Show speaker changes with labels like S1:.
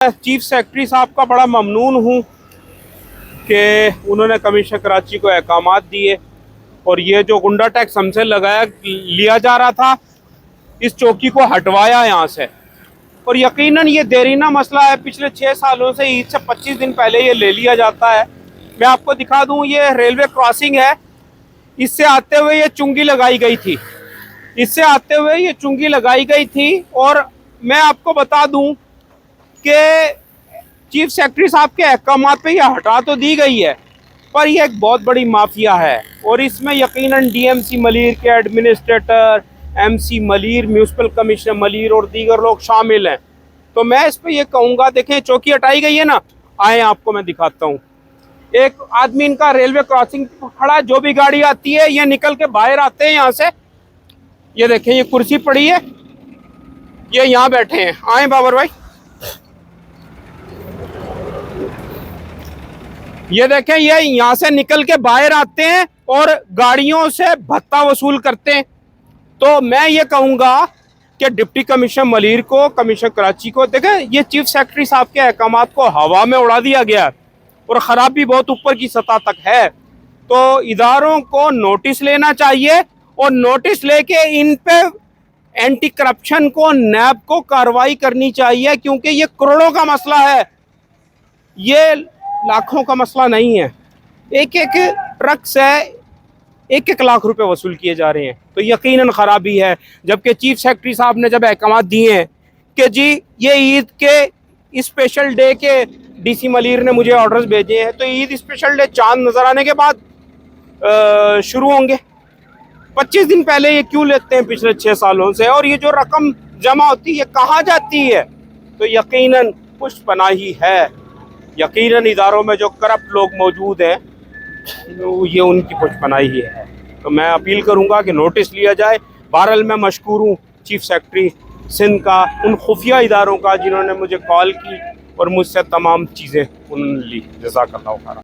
S1: Chief secretary साहब का बड़ा ममनून हूँ कि उन्होंने कमिश्नर कराची को अहकामात दिए और ये जो गुंडा टैक्स हमसे लिया जा रहा था, इस चौकी को हटवाया यहाँ से। और यकीनन ये देरीना मसला है, पिछले 6 सालों से ईद से 25 दिन पहले ये ले लिया जाता है। मैं आपको दिखा दूँ, ये रेलवे क्रॉसिंग है, इससे आते हुए ये चुंगी लगाई गई थी, इससे आते हुए ये चुंगी लगाई गई थी। और मैं आपको बता दूं कि चीफ सेक्रेटरी साहब के अहकामात पे ये हटा तो दी गई है, पर यह एक बहुत बड़ी माफिया है और इसमें यकीनन डीएमसी मलीर के administrator, MC Malir, municipal commissioner Malir और दीगर लोग शामिल हैं। तो मैं इस पे ये कहूँगा, देखें चौकी हटाई गई है ना, आए आपको मैं दिखाता हूँ। एक आदमी इनका रेलवे क्रॉसिंग खड़ा है, जो भी गाड़ी आती है ये निकल के बाहर आते हैं यहाँ से। ये देखें, ये कुर्सी पड़ी है, ये यहाँ बैठे हैं। आए बाबर भाई, ये देखें, ये यहाँ से निकल के बाहर आते हैं और गाड़ियों से भत्ता वसूल करते हैं। तो मैं ये कहूँगा कि डिप्टी कमिश्नर मलीर को, कमिश्नर कराची को, देखें ये चीफ सेक्रेटरी साहब के अहकामात को हवा में उड़ा दिया गया और ख़राबी बहुत ऊपर की सतह तक है। तो इदारों को नोटिस लेना चाहिए और नोटिस लेके इन पे एंटी करप्शन को, नैब को कार्रवाई करनी चाहिए, क्योंकि ये करोड़ों का मसला है, ये लाखों का मसला नहीं है। एक एक ट्रक से 1-1 लाख रुपए वसूल किए जा रहे हैं, तो यकीनन खराबी है। जबकि चीफ सेक्रेटरी साहब ने जब अहकाम दिए हैं कि जी ये ईद के स्पेशल डे के, डीसी मलीर ने मुझे ऑर्डर्स भेजे हैं, तो ईद स्पेशल डे चांद नजर आने के बाद शुरू होंगे। 25 दिन पहले ये क्यों लेते हैं पिछले 6 सालों से? और ये जो रकम जमा होती है कहाँ जाती है? तो यकीनन पुष्ट पनाही है, यकीनन इदारों में जो करप्ट लोग मौजूद हैं ये उनकी पुष्ट पनाही है। तो मैं अपील करूंगा कि नोटिस लिया जाए। बहरहाल मैं मशकूर हूँ चीफ सेक्रेटरी सिंध का, उन खुफिया इदारों का जिन्होंने मुझे कॉल की और मुझसे तमाम चीज़ें उन्होंने ली। जज़ाकल्लाह खैर।